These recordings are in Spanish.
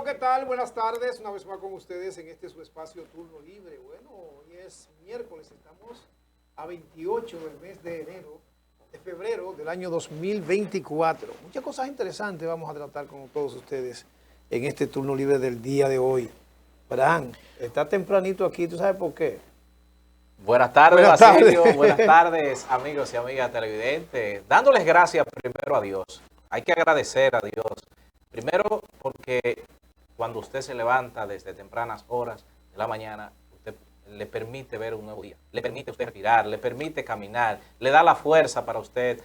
¿qué tal? Buenas tardes, una vez más con ustedes en este su espacio Turno Libre. Bueno, hoy es miércoles, estamos a 28 del mes de enero, de febrero del año 2024. Muchas cosas interesantes vamos a tratar con todos ustedes en este Turno Libre del día de hoy. Bran, está tempranito aquí, ¿tú sabes por qué? Buenas tardes, Buenas Basilio. tardes. Buenas tardes, amigos y amigas televidentes. Dándoles gracias primero a Dios. Hay que agradecer a Dios. Primero porque cuando usted se levanta desde tempranas horas de la mañana, usted le permite ver un nuevo día. Le permite usted respirar, le permite caminar, le da la fuerza para usted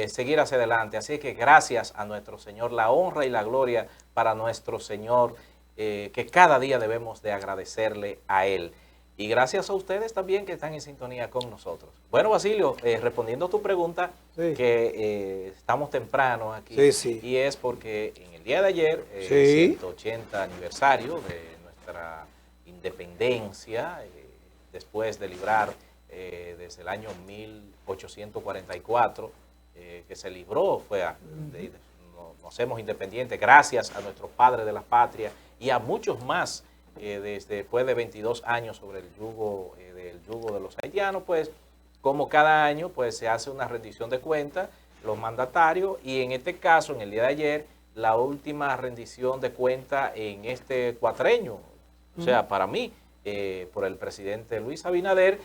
seguir hacia adelante. Así que gracias a nuestro Señor, la honra y la gloria para nuestro Señor, que cada día debemos de agradecerle a Él. Y gracias a ustedes también que están en sintonía con nosotros. Bueno, Basilio, respondiendo a tu pregunta, Sí. que estamos temprano aquí, Sí, sí. y es porque en el día de ayer, Sí. 180 aniversario de nuestra independencia, después de librar desde el año 1844, que se libró, nos hacemos independientes gracias a nuestros padres de la patria y a muchos más. Después de 22 años sobre el yugo de los haitianos, pues como cada año pues se hace una rendición de cuentas, los mandatarios, y en este caso, en el día de ayer, la última rendición de cuentas en este cuatrenio, o sea, para mí, por el presidente Luis Abinader,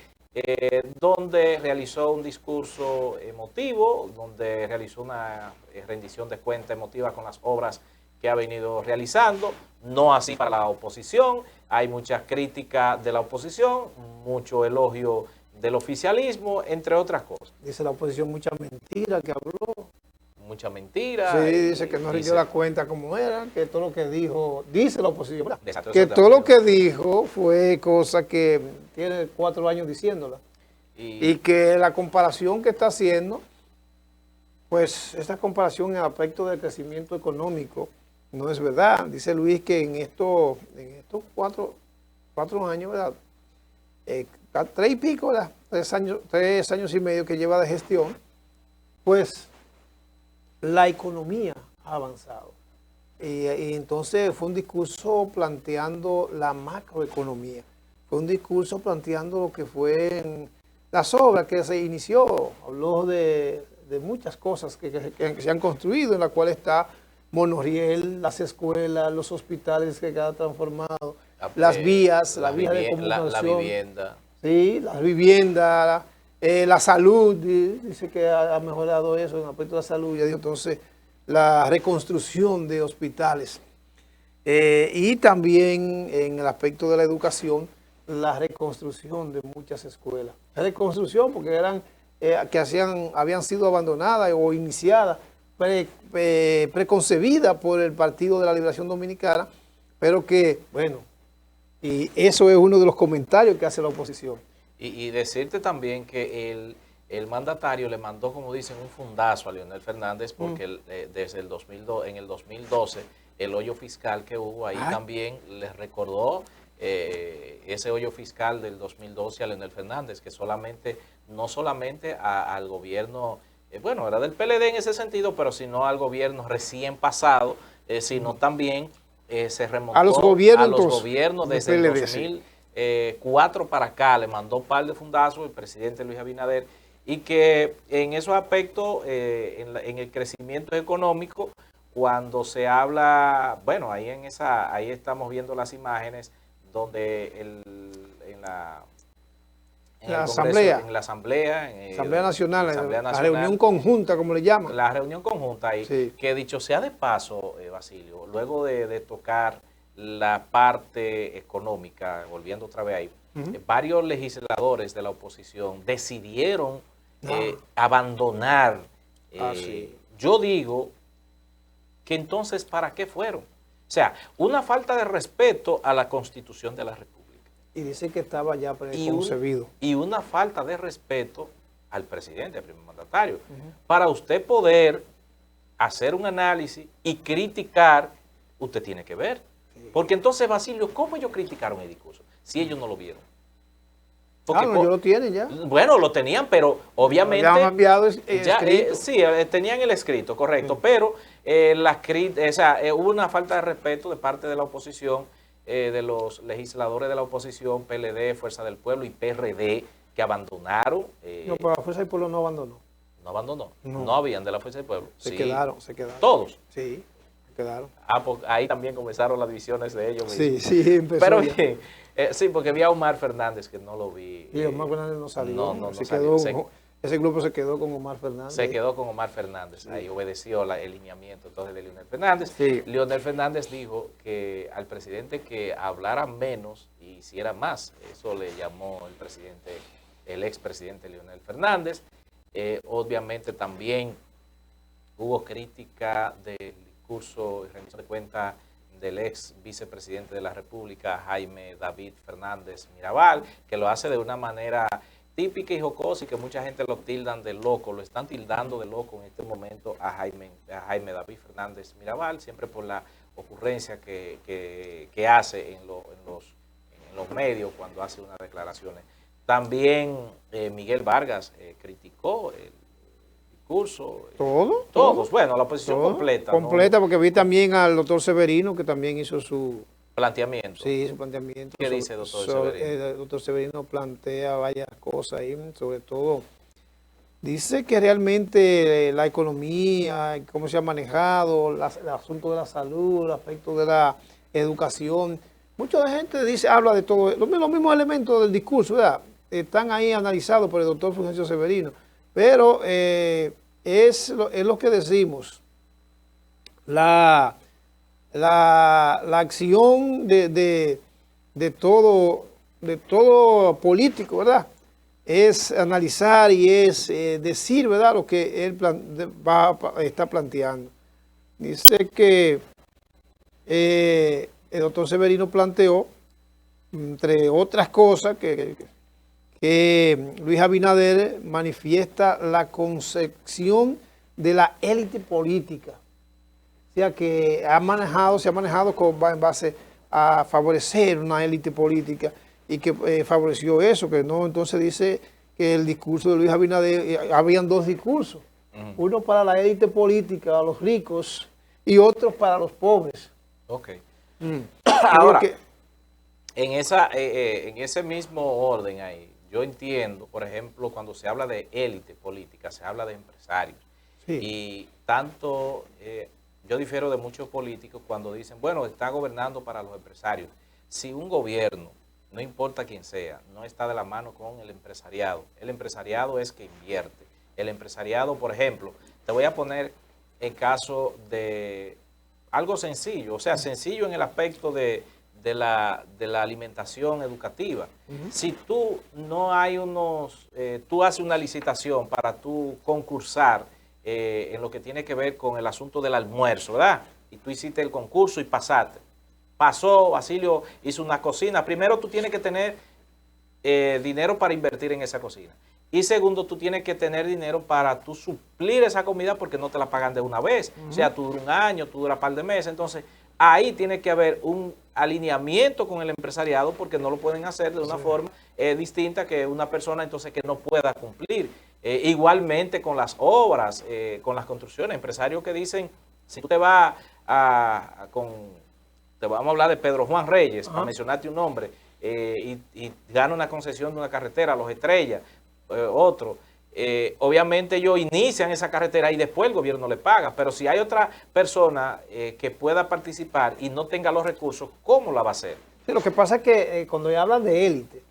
donde realizó un discurso emotivo, donde realizó una rendición de cuentas emotiva con las obras que ha venido realizando, no así para la oposición. Hay muchas críticas de la oposición, mucho elogio del oficialismo, entre otras cosas. Dice la oposición mucha mentira que habló. Mucha mentira. Sí, dice que no rindió la cuenta como era, que todo lo que dijo, dice la oposición, que todo lo que dijo fue cosa que tiene 4 años diciéndola. Y que la comparación que está haciendo, pues esta comparación en el aspecto del crecimiento económico no es verdad. Dice Luis que en estos 4 años, ¿verdad? 3 y pico, ¿verdad? 3 años y medio que lleva de gestión, pues la economía ha avanzado. Y entonces fue un discurso planteando la macroeconomía. Fue un discurso planteando lo que fue las obras que se inició. Habló de muchas cosas que se han construido, en la cual está Monoriel, las escuelas, los hospitales que quedan transformados, las vías, la vía de comunicación. La vivienda. Sí, las viviendas, la salud, dice que ha mejorado eso en el aspecto de la salud, ya dijo, entonces la reconstrucción de hospitales. Y también en el aspecto de la educación, la reconstrucción de muchas escuelas. La reconstrucción porque eran habían sido abandonadas o iniciadas, preconcebidas por el Partido de la Liberación Dominicana, pero que, bueno, y eso es uno de los comentarios que hace la oposición. Y decirte también que el mandatario le mandó, como dicen, un fundazo a Leonel Fernández, porque desde el 2002, en el 2012, el hoyo fiscal que hubo ahí también les recordó ese hoyo fiscal del 2012 a Leonel Fernández, que no solamente al gobierno, bueno, era del PLD en ese sentido, pero sino al gobierno recién pasado, sino también se remontó a los gobiernos desde el PLD, 2004 para acá, le mandó un par de fundazos el presidente Luis Abinader, y que en esos aspectos, en el crecimiento económico, cuando se habla, bueno, ahí estamos viendo las imágenes donde en la Asamblea Nacional, la reunión conjunta, como le llaman. La reunión conjunta ahí, sí. Que dicho sea de paso, Basilio, luego de tocar la parte económica, volviendo otra vez ahí, varios legisladores de la oposición decidieron abandonar. Sí. Yo digo que entonces, ¿para qué fueron? O sea, una falta de respeto a la Constitución de la República. Y dice que estaba ya preconcebido. Y una falta de respeto al presidente, al primer mandatario. Para usted poder hacer un análisis y criticar, usted tiene que ver. Porque entonces, Basilio, ¿cómo ellos criticaron el discurso? Si ellos no lo vieron. Porque, no, ellos lo tienen ya. Bueno, lo tenían, pero obviamente... Ya han enviado ya, sí, tenían el escrito, correcto, pero hubo una falta de respeto de parte de la oposición, de los legisladores de la oposición, PLD, Fuerza del Pueblo y PRD, que abandonaron. No, pero la Fuerza del Pueblo no abandonó. ¿No abandonó? No, no habían de la Fuerza del Pueblo. Se quedaron. ¿Todos? Sí, se quedaron. Pues ahí también comenzaron las divisiones de ellos Sí, mismos. sí, empezó. Pero bien, sí, porque vi a Omar Fernández, que no lo vi. Y Omar Fernández no salió. No se salió. quedó, ese grupo se quedó con Omar Fernández. Se quedó con Omar Fernández, ahí obedeció el lineamiento entonces de Leonel Fernández. Sí. Leonel Fernández dijo que al presidente que hablara menos y hiciera más. Eso le llamó el expresidente Leonel Fernández. Obviamente también hubo crítica del discurso y rendición de cuentas del ex vicepresidente de la República, Jaime David Fernández Mirabal, que lo hace de una manera típica y jocosa y que mucha gente lo tildan de loco, lo están tildando de loco en este momento a Jaime David Fernández Mirabal, siempre por la ocurrencia que hace en los medios cuando hace unas declaraciones. También Miguel Vargas criticó el discurso. Todos, bueno, la oposición completa. Completa, ¿no? Porque vi también al doctor Severino, que también hizo su planteamiento. Sí, su planteamiento. ¿Qué dice el doctor Severino? El doctor Severino plantea varias cosas ahí, sobre todo dice que realmente la economía, cómo se ha manejado, el asunto de la salud, el aspecto de la educación. Mucha gente habla de todo, los mismos elementos del discurso, ¿verdad? Están ahí analizados por el doctor Fulgencio Severino, pero es lo que decimos, la acción de todo político, ¿verdad? Es analizar y es decir, ¿verdad?, lo que él está planteando. Dice que el doctor Severino planteó, entre otras cosas, que Luis Abinader manifiesta la concepción de la élite política. O sea, que se ha manejado en base a favorecer una élite política y que favoreció eso, que no, entonces dice que el discurso de Luis Abinader, habían dos discursos, uno para la élite política, a los ricos, y otro para los pobres. Ok. Ahora, en ese mismo orden ahí, yo entiendo, por ejemplo, cuando se habla de élite política, se habla de empresarios. Sí. Y tanto, yo difiero de muchos políticos cuando dicen, bueno, está gobernando para los empresarios. Si un gobierno, no importa quién sea, no está de la mano con el empresariado es que invierte. El empresariado, por ejemplo, te voy a poner el caso de algo sencillo, o sea, sencillo en el aspecto de la alimentación educativa. Si tú tú haces una licitación para tú concursar en lo que tiene que ver con el asunto del almuerzo, ¿verdad? Y tú hiciste el concurso y pasaste. Pasó, Basilio hizo una cocina. Primero tú tienes que tener dinero para invertir en esa cocina. Y segundo, tú tienes que tener dinero para tú suplir esa comida porque no te la pagan de una vez. O sea, tú duras un año, tú duras un par de meses. Entonces, ahí tiene que haber un alineamiento con el empresariado porque no lo pueden hacer de una forma distinta que una persona entonces que no pueda cumplir. Igualmente con las obras, con las construcciones. Empresarios que dicen, si tú te vas te vamos a hablar de Pedro Juan Reyes, para mencionarte un nombre, y gana una concesión de una carretera, Los Estrellas, otro. Obviamente ellos inician esa carretera y después el gobierno le paga, pero si hay otra persona que pueda participar y no tenga los recursos, ¿cómo la va a hacer? Sí, lo que pasa es que cuando hablan de élite,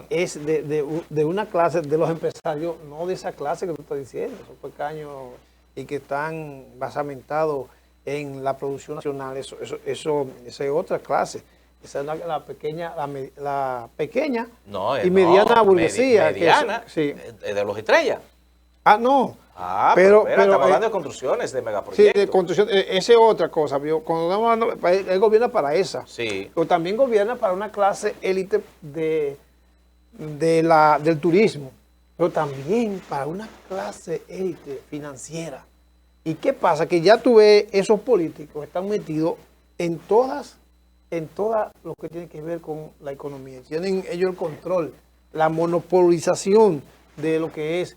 es de una clase, de los empresarios, no de esa clase que tú estás diciendo, esos pequeños y que están basamentados en la producción nacional, esa es otra clase. Esa es la pequeña y mediana burguesía. Mediana, sí. De Los Estrellas. No. Pero estamos hablando de construcciones, de megaproyectos. Sí, de construcción, esa es otra cosa. Cuando estamos hablando, él gobierna para esa. Sí. Pero también gobierna para una clase élite del turismo, pero también para una clase élite financiera. ¿Y qué pasa? Que ya tú ves, esos políticos están metidos en todas en todo lo que tiene que ver con la economía. Tienen ellos el control, la monopolización de lo que es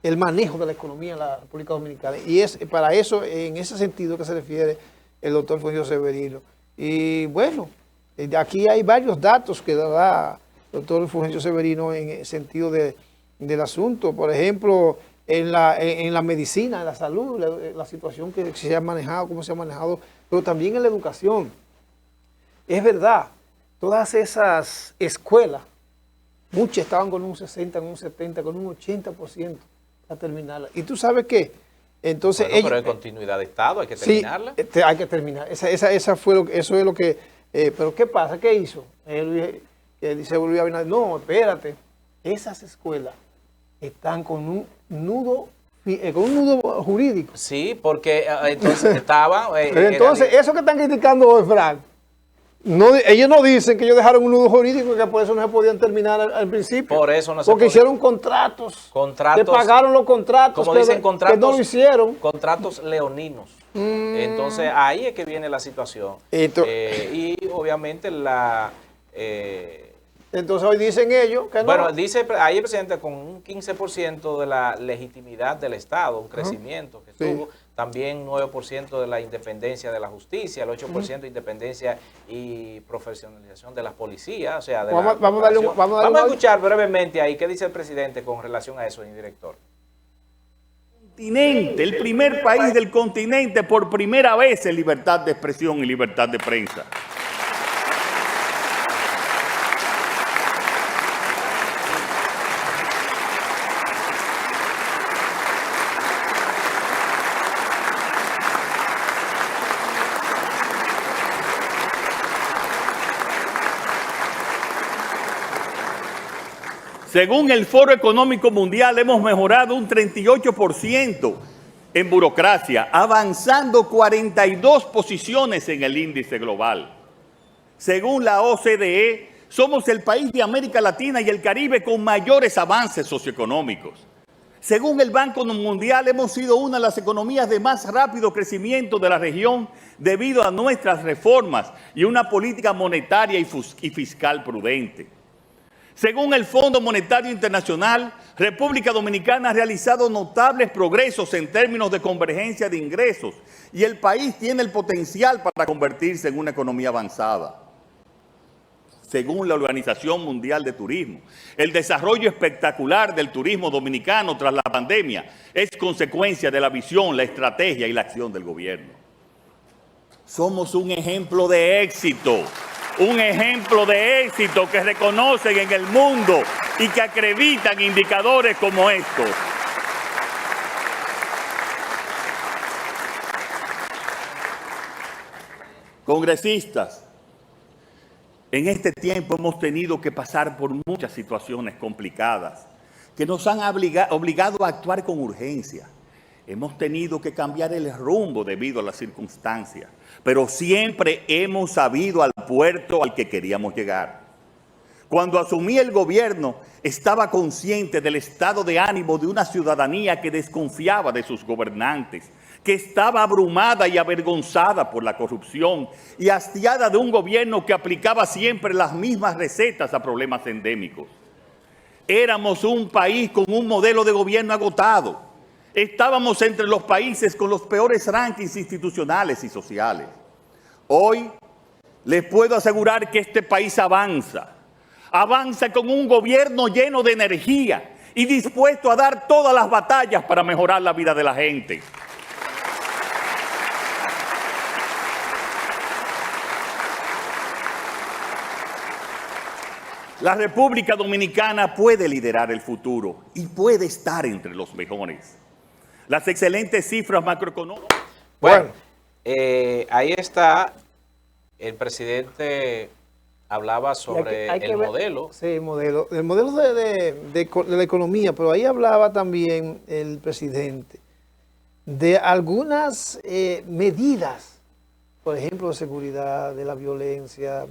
el manejo de la economía en la República Dominicana. Y es para eso, en ese sentido que se refiere el doctor Fulgencio Severino. Y bueno, aquí hay varios datos que da el doctor Fulgencio Severino en el sentido del asunto. Por ejemplo, en la medicina, en la salud, la situación que se ha manejado, cómo se ha manejado, pero también en la educación. Es verdad, todas esas escuelas, muchas estaban con un 60, con un 70, con un 80% a terminarla. ¿Y tú sabes qué? Entonces, bueno, pero en continuidad de Estado hay que terminarla. Sí, hay que terminar. Eso es lo que... pero ¿qué pasa? ¿Qué hizo? Dice Luis Abinader, no, espérate. Esas escuelas están con un nudo jurídico. Sí, porque entonces estaba... entonces, eso que están criticando hoy, Frank, ellos no dicen que ellos dejaron un nudo jurídico y que por eso no se podían terminar al principio. Por eso no se Porque hicieron contratos. Que pagaron los contratos. Como dicen, contratos, que no lo hicieron. Contratos leoninos. Entonces, ahí es que viene la situación. Y obviamente entonces hoy dicen ellos que no. Bueno, dice ahí el presidente con un 15% de la legitimidad del Estado, un crecimiento que tuvo, también 9% de la independencia de la justicia, el 8% de independencia y profesionalización de las policías, o sea, vamos a escuchar brevemente ahí qué dice el presidente con relación a eso, señor director. El primer país del continente por primera vez en libertad de expresión y libertad de prensa. Según el Foro Económico Mundial, hemos mejorado un 38% en burocracia, avanzando 42 posiciones en el índice global. Según la OCDE, somos el país de América Latina y el Caribe con mayores avances socioeconómicos. Según el Banco Mundial, hemos sido una de las economías de más rápido crecimiento de la región debido a nuestras reformas y una política monetaria y fiscal prudente. Según el Fondo Monetario Internacional, República Dominicana ha realizado notables progresos en términos de convergencia de ingresos y el país tiene el potencial para convertirse en una economía avanzada. Según la Organización Mundial de Turismo, el desarrollo espectacular del turismo dominicano tras la pandemia es consecuencia de la visión, la estrategia y la acción del gobierno. Somos un ejemplo de éxito. Un ejemplo de éxito que reconocen en el mundo y que acreditan indicadores como estos. Congresistas, en este tiempo hemos tenido que pasar por muchas situaciones complicadas que nos han obligado a actuar con urgencia. Hemos tenido que cambiar el rumbo debido a las circunstancias, pero siempre hemos sabido al puerto al que queríamos llegar. Cuando asumí el gobierno, estaba consciente del estado de ánimo de una ciudadanía que desconfiaba de sus gobernantes, que estaba abrumada y avergonzada por la corrupción y hastiada de un gobierno que aplicaba siempre las mismas recetas a problemas endémicos. Éramos un país con un modelo de gobierno agotado. Estábamos entre los países con los peores rankings institucionales y sociales. Hoy les puedo asegurar que este país avanza con un gobierno lleno de energía y dispuesto a dar todas las batallas para mejorar la vida de la gente. La República Dominicana puede liderar el futuro y puede estar entre los mejores. Las excelentes cifras macroeconómicas. Bueno, ahí está, el presidente hablaba sobre el modelo. Sí, el modelo de la economía, pero ahí hablaba también el presidente de algunas medidas, por ejemplo, de seguridad, de la violencia,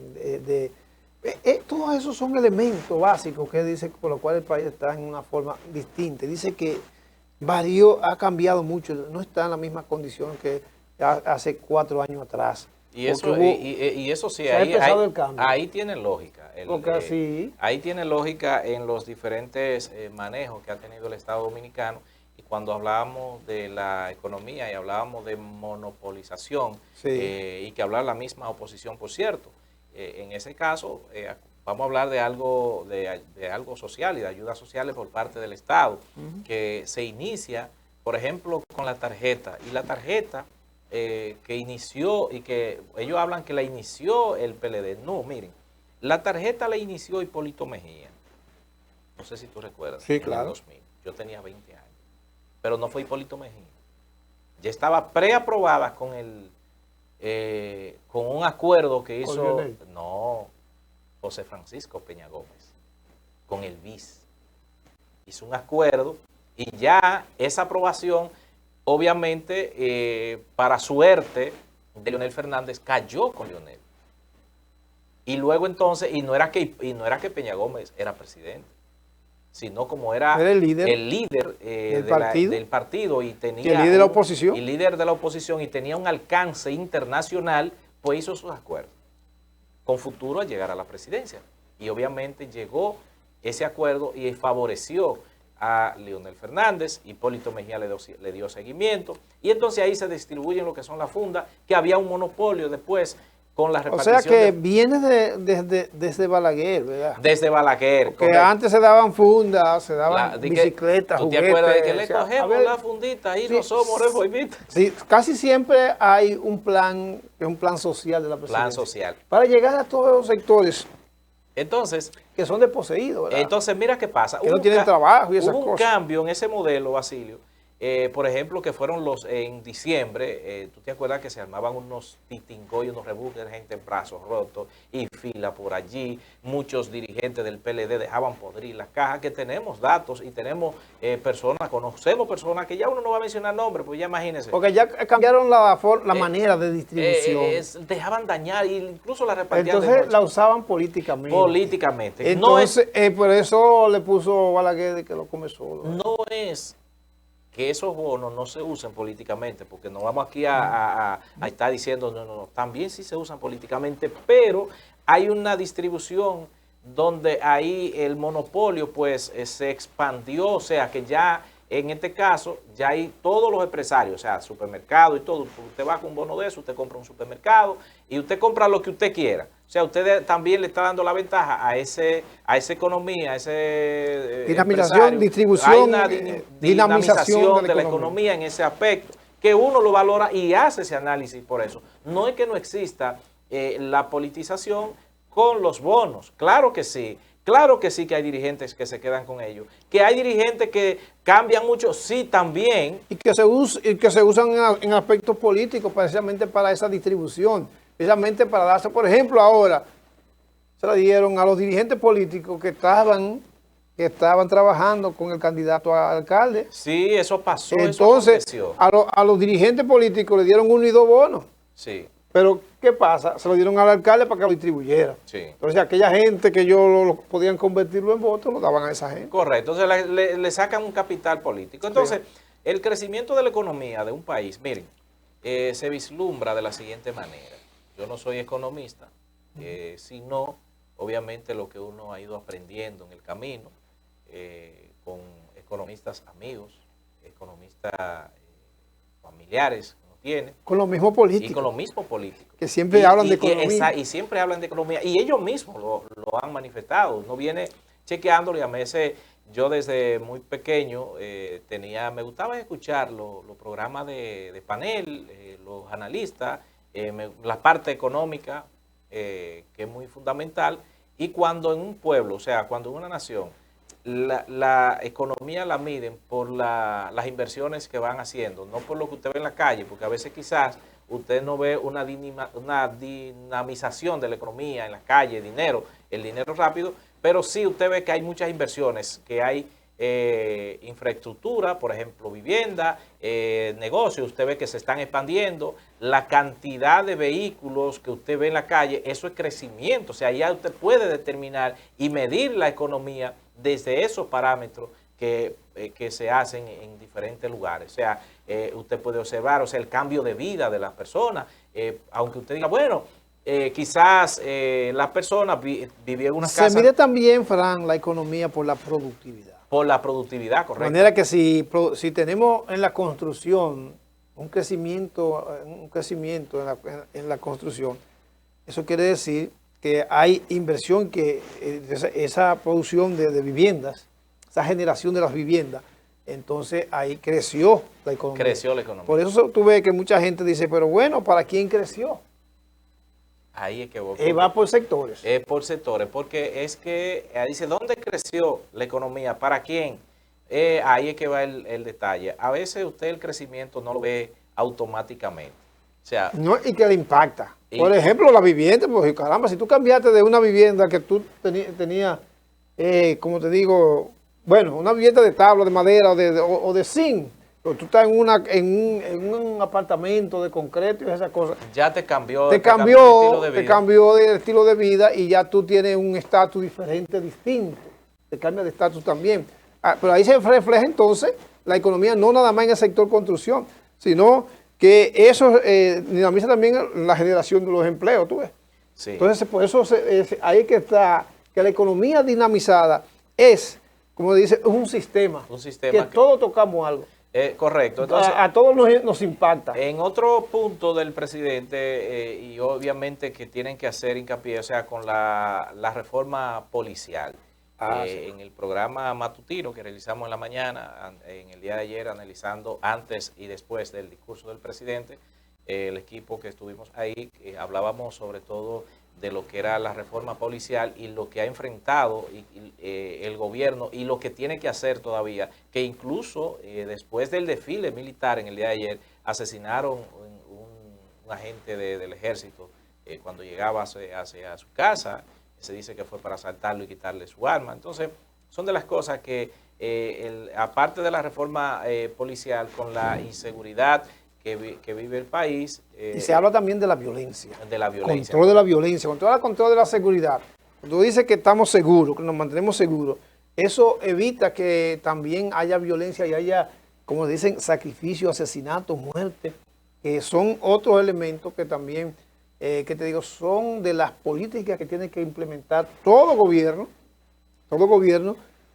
todos esos son elementos básicos que dice por los cuales el país está en una forma distinta. Dice que ha cambiado mucho, no está en la misma condición que hace 4 años atrás. Y eso, y eso sí, ahí tiene lógica. Ahí tiene lógica en los diferentes manejos que ha tenido el Estado Dominicano. Y cuando hablábamos de la economía y hablábamos de monopolización, y que hablar la misma oposición, por cierto, en ese caso vamos a hablar de algo social y de ayudas sociales por parte del Estado, que se inicia, por ejemplo, con la tarjeta. Y la tarjeta que inició, y que ellos hablan que la inició el PLD. No, miren, la tarjeta la inició Hipólito Mejía. No sé si tú recuerdas. Sí, claro. En el 2000. Yo tenía 20 años. Pero no fue Hipólito Mejía. Ya estaba preaprobada con con un acuerdo que hizo José Francisco Peña Gómez con el BIS. Hizo un acuerdo y ya esa aprobación, obviamente, para suerte de Leonel Fernández, cayó con Leonel. Y luego entonces, y no era que Peña Gómez era presidente, sino como era el líder del partido y tenía el líder de la oposición. Y líder de la oposición, y tenía un alcance internacional, pues hizo sus acuerdos con futuro a llegar a la presidencia. Y obviamente llegó ese acuerdo y favoreció a Leonel Fernández. Hipólito Mejía le dio seguimiento, y entonces ahí se distribuyen lo que son las fundas, que había un monopolio después con la repartición. O sea que viene desde Balaguer, ¿verdad? Desde Balaguer. Porque correcto. Antes se daban fundas, se daban bicicletas, ¿tú juguetes? ¿Te acuerdas de que le cogemos la fundita y no somos reformistas? Sí, casi siempre hay un plan, que es un plan social de la presidencia. Plan social. Para llegar a todos los sectores. Entonces, que son desposeídos, ¿verdad? Entonces, mira qué pasa. Que no tienen trabajo y esas cosas. Hubo un cambio en ese modelo, Basilio. Por ejemplo, que fueron en diciembre, tú te acuerdas que se armaban unos titingos y unos rebuques de gente en brazos rotos y fila por allí. Muchos dirigentes del PLD dejaban podrir las cajas, que tenemos datos y tenemos conocemos personas que ya uno no va a mencionar nombres, pues ya imagínense. Porque ya cambiaron la manera de distribución. Dejaban dañar e incluso la repartían. Entonces la usaban políticamente. Políticamente. Entonces, por eso le puso Balaguer de que lo come solo. No es que esos bonos no se usen políticamente, porque no vamos aquí a estar diciendo, no, también sí se usan políticamente, pero hay una distribución donde ahí el monopolio pues se expandió, o sea que ya en este caso ya hay todos los empresarios, o sea, supermercado y todo. Usted va con un bono de eso, usted compra un supermercado y usted compra lo que usted quiera. O sea, usted también le está dando la ventaja a esa economía, a ese dinamización, distribución, hay una dinamización de la economía en ese aspecto, que uno lo valora y hace ese análisis por eso. No es que no exista la politización con los bonos, claro que sí. Claro que sí, que hay dirigentes que se quedan con ellos. Que hay dirigentes que cambian mucho, sí, también. Y que se usan en aspectos políticos, precisamente para esa distribución. Precisamente para darse, por ejemplo, ahora se la dieron a los dirigentes políticos que estaban trabajando con el candidato a alcalde. Sí, eso pasó. Entonces, eso a los dirigentes políticos le dieron 1 y 2 bonos. Sí. Pero, ¿qué pasa? Se lo dieron al alcalde para que lo distribuyera. Sí. Entonces, aquella gente que ellos podían convertirlo en votos, lo daban a esa gente. Correcto. Entonces, le sacan un capital político. Entonces, el crecimiento de la economía de un país, miren, se vislumbra de la siguiente manera. Yo no soy economista, sino, obviamente, lo que uno ha ido aprendiendo en el camino con economistas amigos, economistas familiares, tiene. Con los mismos políticos. Y con los mismos políticos. Que siempre hablan de economía. Y siempre hablan de economía. Y ellos mismos lo han manifestado. Uno viene chequeándolo y a veces yo desde muy pequeño me gustaba escuchar los programas de panel, los analistas, la parte económica, que es muy fundamental. Y cuando en un pueblo, o sea, cuando en una nación, la economía la miden por las inversiones que van haciendo, no por lo que usted ve en la calle, porque a veces quizás usted no ve una dinamización de la economía en la calle, el dinero rápido, pero sí usted ve que hay muchas inversiones, que hay infraestructura, por ejemplo, vivienda, negocios, usted ve que se están expandiendo, la cantidad de vehículos que usted ve en la calle, eso es crecimiento, o sea, ya usted puede determinar y medir la economía desde esos parámetros que se hacen en diferentes lugares. O sea, usted puede observar, o sea, el cambio de vida de las personas, aunque usted diga, bueno, quizás las personas vivían en una casa. Se mide también, Fran, la economía por la productividad. Por la productividad, correcto. De manera que si tenemos en la construcción un crecimiento en la construcción, eso quiere decir que hay inversión, que esa producción de viviendas, esa generación de las viviendas, entonces ahí creció la economía. Creció la economía. Por eso tú ves que mucha gente dice, pero bueno, ¿para quién creció? Ahí es que va por sectores. Por sectores, porque es que dice, ¿dónde creció la economía? ¿Para quién? Ahí es que va el detalle. A veces usted el crecimiento no lo ve automáticamente. O sea, no, y que le impacta. Por ejemplo, la vivienda, pues caramba, si tú cambiaste de una vivienda que tú tenías, como te digo, bueno, una vivienda de tabla, de madera o de zinc, pero tú estás en un apartamento de concreto y esas cosas. Ya te cambió. Te cambió el estilo de vida y ya tú tienes un estatus diferente, distinto. Te cambia de estatus también. Pero ahí se refleja entonces la economía, no nada más en el sector construcción, sino que eso dinamiza también la generación de los empleos, ¿tú ves? Sí. Entonces, por eso ahí que está, que la economía dinamizada es, como dice, es un sistema. Un sistema que todos tocamos algo. Correcto. Entonces, a todos nos impacta. En otro punto del presidente, y obviamente que tienen que hacer hincapié, o sea, con la reforma policial. Sí. En el programa matutino que realizamos en la mañana, en el día de ayer, analizando antes y después del discurso del presidente, el equipo que estuvimos ahí, hablábamos sobre todo de lo que era la reforma policial y lo que ha enfrentado el gobierno y lo que tiene que hacer todavía, que incluso después del desfile militar en el día de ayer, asesinaron un agente del ejército cuando llegaba hacia su casa. Se dice que fue para asaltarlo y quitarle su arma. Entonces, son de las cosas que, aparte de la reforma policial, con la inseguridad que vive el país. Y se habla también de la violencia. De la violencia. Control de la violencia, control de la seguridad. Cuando dice que estamos seguros, que nos mantenemos seguros, eso evita que también haya violencia y haya, como dicen, sacrificio, asesinato, muerte, que son otros elementos que también, que te digo, son de las políticas que tiene que implementar todo gobierno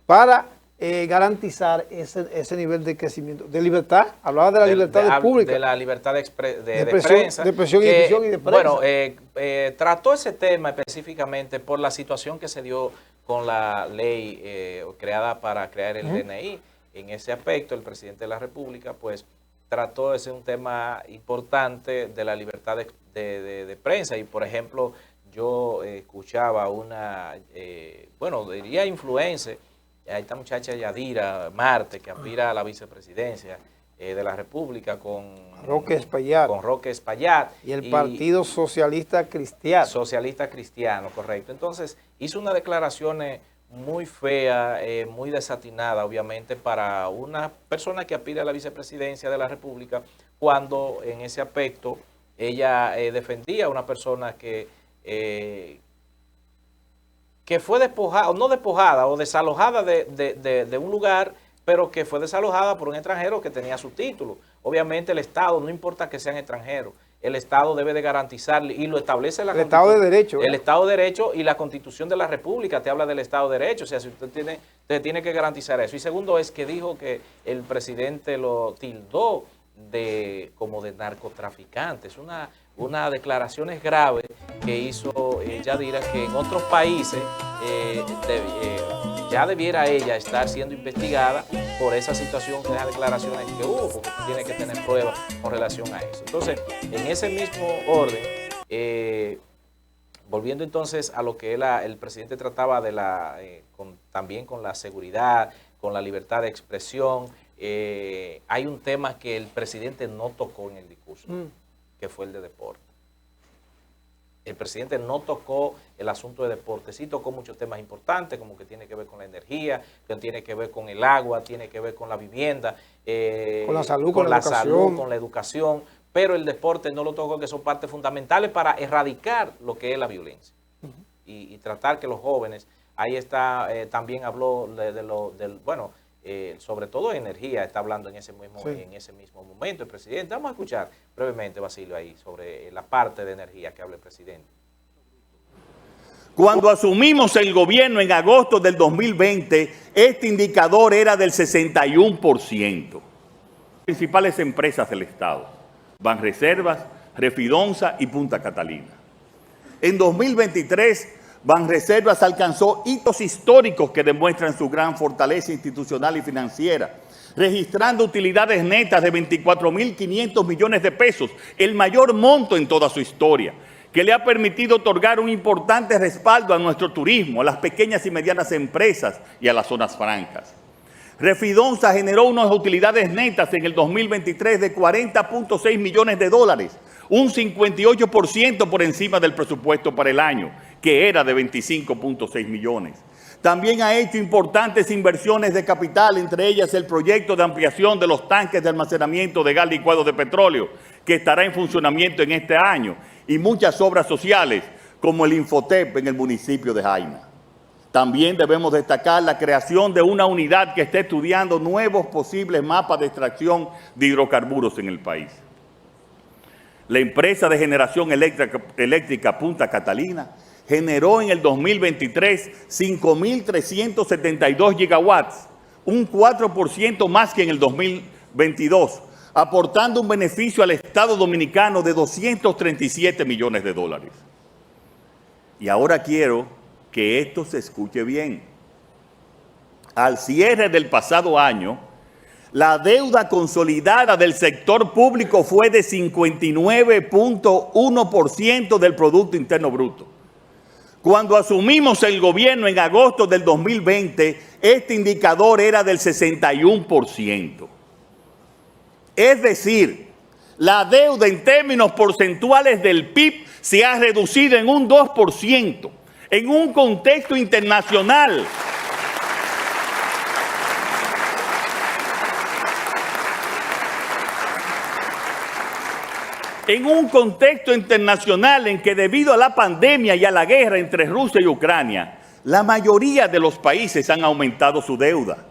para garantizar ese nivel de crecimiento, de libertad. Hablaba de la libertad pública. De la libertad de prensa. De expresión y de prensa. Bueno, trató ese tema específicamente por la situación que se dio con la ley creada para crear el DNI. En ese aspecto, el presidente de la República, pues, trató ese un tema importante de la libertad de prensa. Y, por ejemplo, yo escuchaba una, bueno, diría influencer, a esta muchacha Yadira Marte, que aspira a la vicepresidencia de la República con Roque Espaillat. Con Roque Espaillat. Y el Partido Socialista Cristiano. Socialista Cristiano, correcto. Entonces, hizo unas declaraciones muy feas, muy desatinadas, obviamente, para una persona que aspira a la vicepresidencia de la República, cuando en ese aspecto ella defendía a una persona que fue despojada, o no despojada, o desalojada de un lugar, pero que fue desalojada por un extranjero que tenía su título. Obviamente el Estado, no importa que sean extranjeros, el Estado debe de garantizarle, y lo establece la Constitución. El Estado de Derecho. El Estado de Derecho y la Constitución de la República te habla del Estado de Derecho. O sea, si usted tiene que garantizar eso. Y segundo es que dijo que el presidente lo tildó como de narcotraficantes. Unas declaraciones graves que hizo Yadira, que en otros países ya debiera ella estar siendo investigada por esa situación, de esas declaraciones que hubo, porque tiene que tener pruebas con relación a eso. Entonces, en ese mismo orden, volviendo entonces a lo que el presidente trataba también con la seguridad, con la libertad de expresión, hay un tema que el presidente no tocó en el discurso, que fue el de deporte. El presidente no tocó el asunto de deporte, sí tocó muchos temas importantes, como que tiene que ver con la energía, que tiene que ver con el agua, tiene que ver con la vivienda, con la salud, con la educación, pero el deporte no lo tocó, que son partes fundamentales para erradicar lo que es la violencia y tratar que los jóvenes, ahí está, también habló bueno, sobre todo energía, está hablando en ese mismo momento el presidente. Vamos a escuchar brevemente, Basilio, ahí sobre la parte de energía que habla el presidente. Cuando asumimos el gobierno en agosto del 2020, este indicador era del 61%. Principales empresas del Estado: Banreservas, Refidonza y Punta Catalina. En 2023, Banreservas alcanzó hitos históricos que demuestran su gran fortaleza institucional y financiera, registrando utilidades netas de 24.500 millones de pesos, el mayor monto en toda su historia, que le ha permitido otorgar un importante respaldo a nuestro turismo, a las pequeñas y medianas empresas y a las zonas francas. Refidonza generó unas utilidades netas en el 2023 de 40.6 millones de dólares, un 58% por encima del presupuesto para el año, que era de 25.6 millones. También ha hecho importantes inversiones de capital, entre ellas el proyecto de ampliación de los tanques de almacenamiento de gas licuado de petróleo, que estará en funcionamiento en este año, y muchas obras sociales, como el Infotep en el municipio de Jaina. También debemos destacar la creación de una unidad que está estudiando nuevos posibles mapas de extracción de hidrocarburos en el país. La empresa de generación eléctrica Punta Catalina generó en el 2023 5.372 gigawatts, un 4% más que en el 2022, aportando un beneficio al Estado dominicano de 237 millones de dólares. Y ahora quiero que esto se escuche bien. Al cierre del pasado año, la deuda consolidada del sector público fue de 59.1% del Producto Interno Bruto. Cuando asumimos el gobierno en agosto del 2020, este indicador era del 61%. Es decir, la deuda en términos porcentuales del PIB se ha reducido en un 2%, en un contexto internacional. En un contexto internacional en que, debido a la pandemia y a la guerra entre Rusia y Ucrania, la mayoría de los países han aumentado su deuda.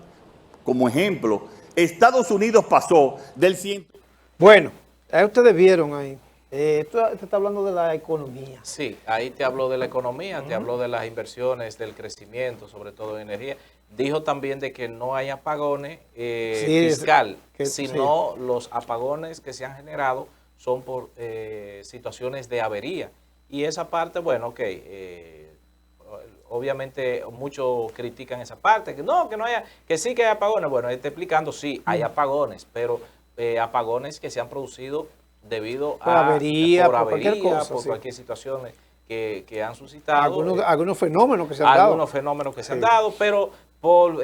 Como ejemplo, Estados Unidos pasó del 100... Bueno, ahí ustedes vieron ahí. Esto está hablando de la economía. Sí, ahí te habló de la economía, te habló de las inversiones, del crecimiento, sobre todo en energía. Dijo también de que no hay apagones fiscal, sino los apagones que se han generado son por situaciones de avería. Y esa parte, bueno, ok, obviamente muchos critican esa parte, que no haya, que sí que hay apagones. Bueno, está explicando, sí, hay apagones, pero apagones que se han producido debido a avería, por cualquier cosa, por cualquier situación que han suscitado. Algunos fenómenos que se han dado. Algunos fenómenos que se han dado, pero por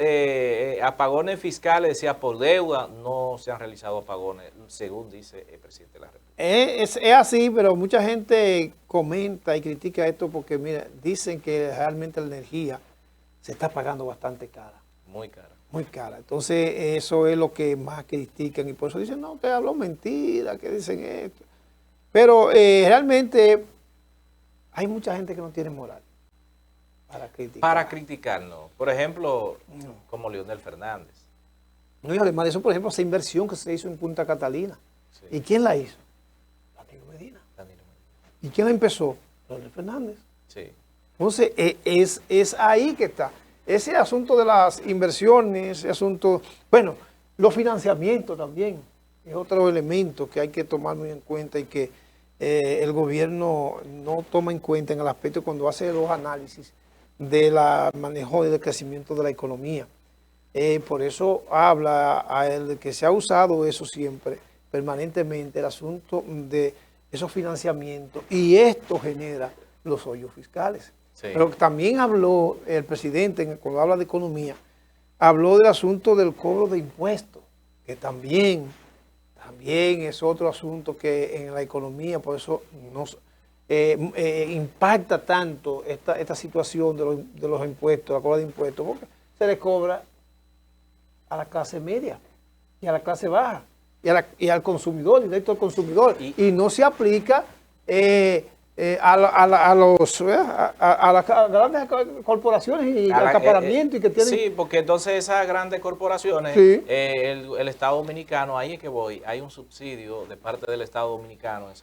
apagones fiscales, decía, por deuda, no se han realizado apagones, según dice el presidente de la República. Es así, pero mucha gente comenta y critica esto porque, mira, dicen que realmente la energía se está pagando bastante cara. Muy cara. Muy cara. Entonces, eso es lo que más critican y por eso dicen, no, que hablan mentira, que dicen esto. Pero realmente hay mucha gente que no tiene moral para criticar. Para criticar, no. Por ejemplo, como Leonel Fernández. No, y además de eso, por ejemplo, esa inversión que se hizo en Punta Catalina. Sí. ¿Y quién la hizo? Danilo Medina. ¿Y quién la empezó? Leonel Fernández. Sí. Entonces, es ahí que está. Ese asunto de las inversiones, ese asunto, bueno, los financiamientos también, es otro elemento que hay que tomar muy en cuenta y que el gobierno no toma en cuenta en el aspecto cuando hace los análisis del manejo y del crecimiento de la economía. Por eso habla a él de que se ha usado eso siempre, permanentemente, el asunto de esos financiamientos, y esto genera los hoyos fiscales. Sí. Pero también habló el presidente, cuando habla de economía, habló del asunto del cobro de impuestos, que también es otro asunto que en la economía, por eso nos impacta tanto esta situación de los impuestos, la cobra de impuestos, porque se le cobra a la clase media y a la clase baja y al consumidor, directo al consumidor, y no se aplica las grandes corporaciones y el acaparamiento y que tienen... Sí, porque entonces esas grandes corporaciones, sí. El Estado Dominicano, ahí es que voy, hay un subsidio de parte del Estado Dominicano en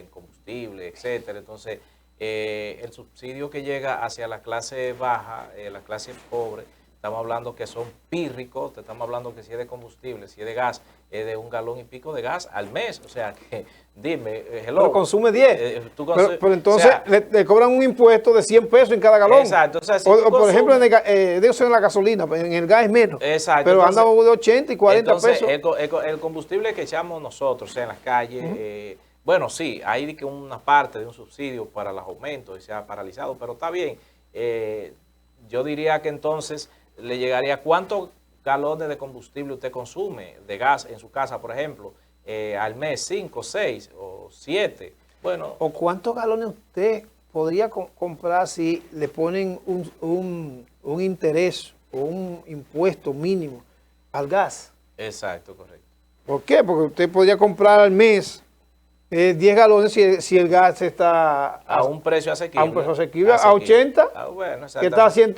combustible, etcétera. Entonces, el subsidio que llega hacia la clase baja, la clase pobre, estamos hablando que son pírricos, te estamos hablando que si es de combustible, si es de gas, es de 1 galón y pico de gas al mes. O sea, que dime, hello. Pero consume 10. Pero entonces o sea, le cobran un impuesto de 100 pesos en cada galón. Exacto. O sea, si o por ejemplo, en la gasolina, en el gas es menos. Exacto. Pero anda de 80 y 40 pesos. El combustible que echamos nosotros, o sea, en las calles, bueno, sí, hay que una parte de un subsidio para los aumentos y se ha paralizado, pero está bien. Yo diría que entonces le llegaría cuántos galones de combustible usted consume, de gas en su casa, por ejemplo, al mes, 5, 6 o 7. Bueno. ¿O cuántos galones usted podría comprar si le ponen un interés o un impuesto mínimo al gas? Exacto, correcto. ¿Por qué? Porque usted podría comprar al mes 10 galones si el gas está a un precio asequible. A un precio asequible, a 80, bueno, que está a 100 y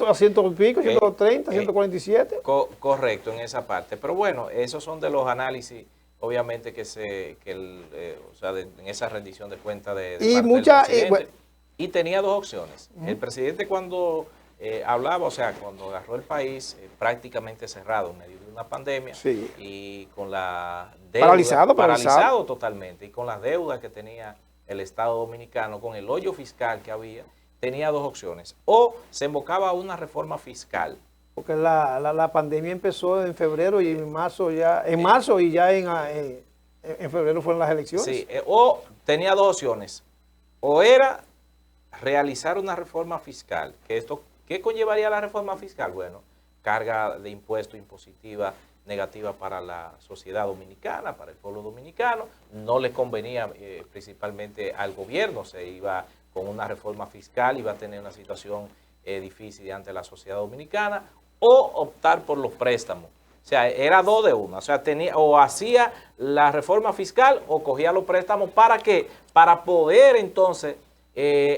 pico, 130, 147. Correcto, en esa parte. Pero bueno, esos son de los análisis, obviamente, o sea, en esa rendición de cuentas de y parte mucha, del presidente. Bueno. Y tenía dos opciones. El presidente cuando hablaba, o sea, cuando agarró el país prácticamente cerrado en medio de una pandemia, sí, y con la deuda, paralizado totalmente, y con las deudas que tenía el Estado Dominicano, con el hoyo fiscal que había, tenía dos opciones. O se invocaba a una reforma fiscal. Porque la pandemia empezó en febrero y en marzo ya, en febrero fueron las elecciones. Sí, o tenía dos opciones. O era realizar una reforma fiscal, ¿qué conllevaría la reforma fiscal? Bueno, carga de impuesto impositiva negativa para la sociedad dominicana, para el pueblo dominicano. No le convenía principalmente al gobierno, se iba con una reforma fiscal, iba a tener una situación difícil ante la sociedad dominicana, o optar por los préstamos. O sea, era dos de una. O sea, o hacía la reforma fiscal o cogía los préstamos. ¿Para qué? Para poder entonces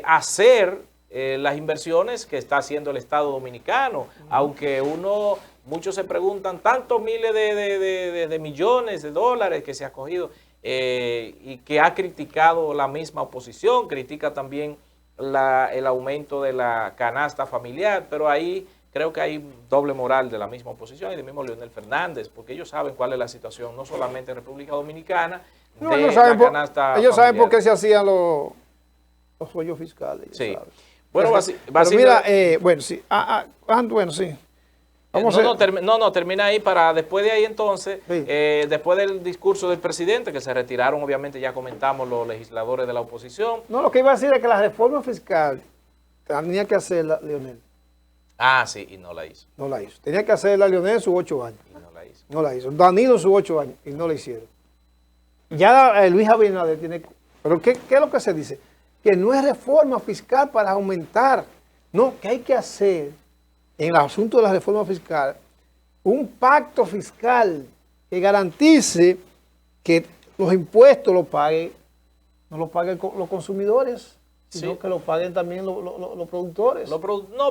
hacer las inversiones que está haciendo el Estado Dominicano. Aunque muchos se preguntan, tantos miles de millones de dólares que se ha cogido y que ha criticado la misma oposición, critica también el aumento de la canasta familiar, pero ahí creo que hay doble moral de la misma oposición y del mismo Leonel Fernández, porque ellos saben cuál es la situación, no solamente en República Dominicana, ellos saben por qué se hacían los hoyos fiscales. Sí. Saben. Bueno, mira, bueno, sí. Bueno, sí. Termina ahí para después de ahí entonces, sí. Después del discurso del presidente, que se retiraron, obviamente ya comentamos los legisladores de la oposición. No, lo que iba a decir es que la reforma fiscal tenía que hacerla Leonel. Ah, sí, y no la hizo. No la hizo. Tenía que hacerla Leonel en sus 8 años. Y no la hizo. No la hizo. Danilo en sus 8 años y no la hicieron. Ya Luis Abinader tiene... Pero ¿qué es lo que se dice? Que no es reforma fiscal para aumentar. No, que hay que hacer en el asunto de la reforma fiscal un pacto fiscal que garantice que los impuestos no lo paguen los consumidores, sino sí, que lo paguen también los productores. No,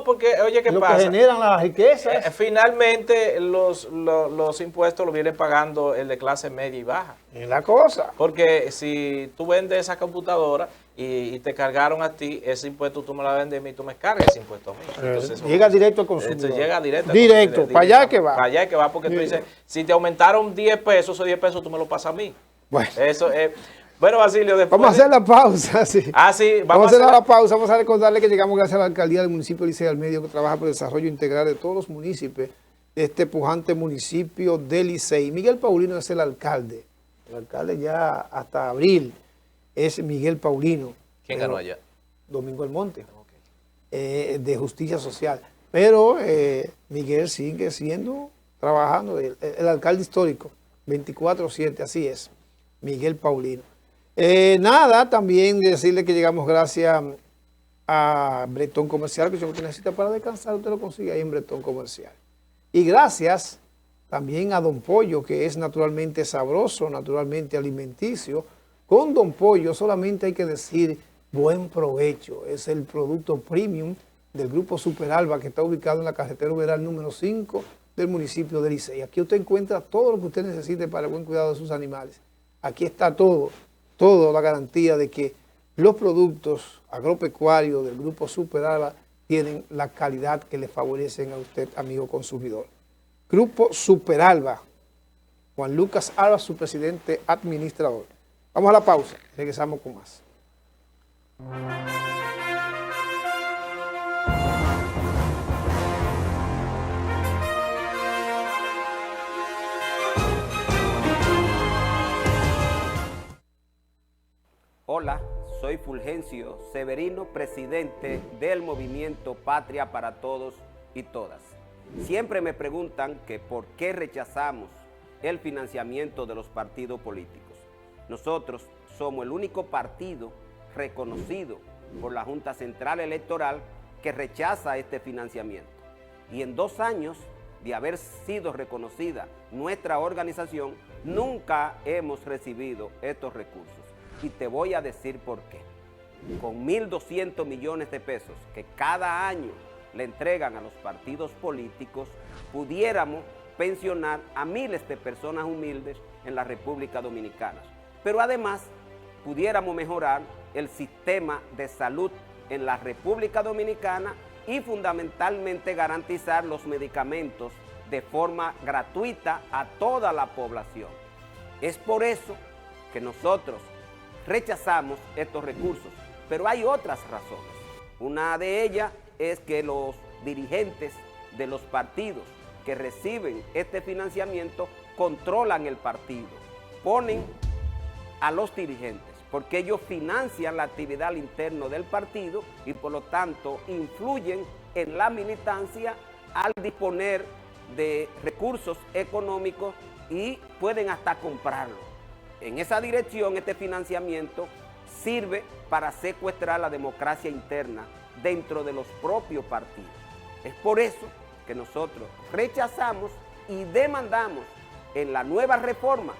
porque, oye, ¿qué pasa? Los que generan las riquezas. Finalmente, los impuestos los viene pagando el de clase media y baja. Es la cosa. Porque si tú vendes esa computadora y te cargaron a ti, ese impuesto tú me la vendes a mí, tú me cargas ese impuesto a mí. Entonces, llega directo al consumidor. Llega directo. Para allá que va. Para allá que va, porque tú dices, si te aumentaron 10 pesos, esos 10 pesos tú me los pasas a mí. Bueno. Eso es... Bueno, Basilio, después... Vamos a hacer la pausa, sí. Sí, vamos a hacer la pausa. Vamos a recordarle que llegamos gracias a la alcaldía del municipio de Licey al Medio, que trabaja por el desarrollo integral de todos los municipios de este pujante municipio de Licey. Miguel Paulino es el alcalde. El alcalde ya hasta abril es Miguel Paulino. ¿Quién ganó allá? Domingo Almonte, de Justicia Social. Pero Miguel sigue trabajando, el alcalde histórico, 24/7, así es, Miguel Paulino. También decirle que llegamos gracias a Bretón Comercial, que si usted necesita para descansar, usted lo consigue ahí en Bretón Comercial. Y gracias también a Don Pollo, que es naturalmente sabroso, naturalmente alimenticio. Con Don Pollo solamente hay que decir buen provecho. Es el producto premium del Grupo Superalba, que está ubicado en la carretera Uberal número 5 del municipio de Licey. Aquí usted encuentra todo lo que usted necesite para el buen cuidado de sus animales. Aquí está todo, la garantía de que los productos agropecuarios del Grupo Superalba tienen la calidad que le favorecen a usted, amigo consumidor. Grupo Superalba, Juan Lucas Alba, su presidente administrador. Vamos a la pausa, regresamos con más. Hola, soy Fulgencio Severino, presidente del movimiento Patria para Todos y Todas. Siempre me preguntan que por qué rechazamos el financiamiento de los partidos políticos. Nosotros somos el único partido reconocido por la Junta Central Electoral que rechaza este financiamiento. Y en 2 años de haber sido reconocida nuestra organización, nunca hemos recibido estos recursos. Y te voy a decir por qué. Con 1.200 millones de pesos que cada año le entregan a los partidos políticos, pudiéramos pensionar a miles de personas humildes en la República Dominicana. Pero además, pudiéramos mejorar el sistema de salud en la República Dominicana y fundamentalmente garantizar los medicamentos de forma gratuita a toda la población. Es por eso que nosotros rechazamos estos recursos, pero hay otras razones. Una de ellas es que los dirigentes de los partidos que reciben este financiamiento controlan el partido, ponen a los dirigentes, porque ellos financian la actividad al interno del partido y por lo tanto influyen en la militancia al disponer de recursos económicos y pueden hasta comprarlo. En esa dirección, este financiamiento sirve para secuestrar la democracia interna dentro de los propios partidos. Es por eso que nosotros rechazamos y demandamos en la nueva reforma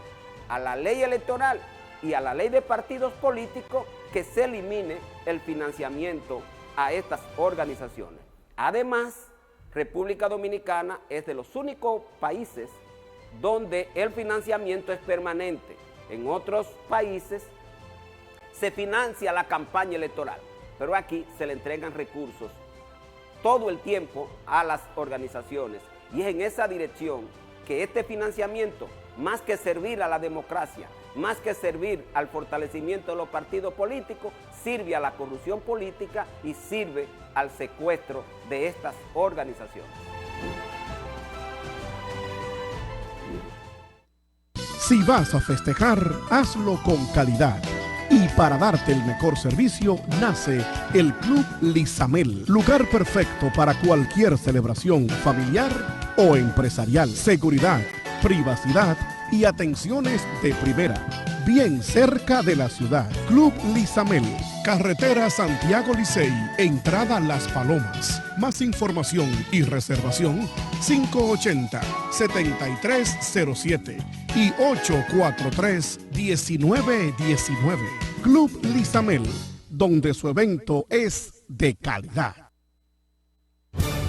a la ley electoral y a la ley de partidos políticos que se elimine el financiamiento a estas organizaciones. Además, República Dominicana es de los únicos países donde el financiamiento es permanente. En otros países se financia la campaña electoral, pero aquí se le entregan recursos todo el tiempo a las organizaciones. Y es en esa dirección que este financiamiento, más que servir a la democracia, más que servir al fortalecimiento de los partidos políticos, sirve a la corrupción política y sirve al secuestro de estas organizaciones. Si vas a festejar, hazlo con calidad. Y para darte el mejor servicio, nace el Club Lizamel. Lugar perfecto para cualquier celebración familiar o empresarial. Seguridad, privacidad y atenciones de primera. Bien cerca de la ciudad. Club Lizamel. Carretera Santiago Licey, entrada Las Palomas. Más información y reservación 580-7307 y 843-1919. Club Lizamel, donde su evento es de calidad.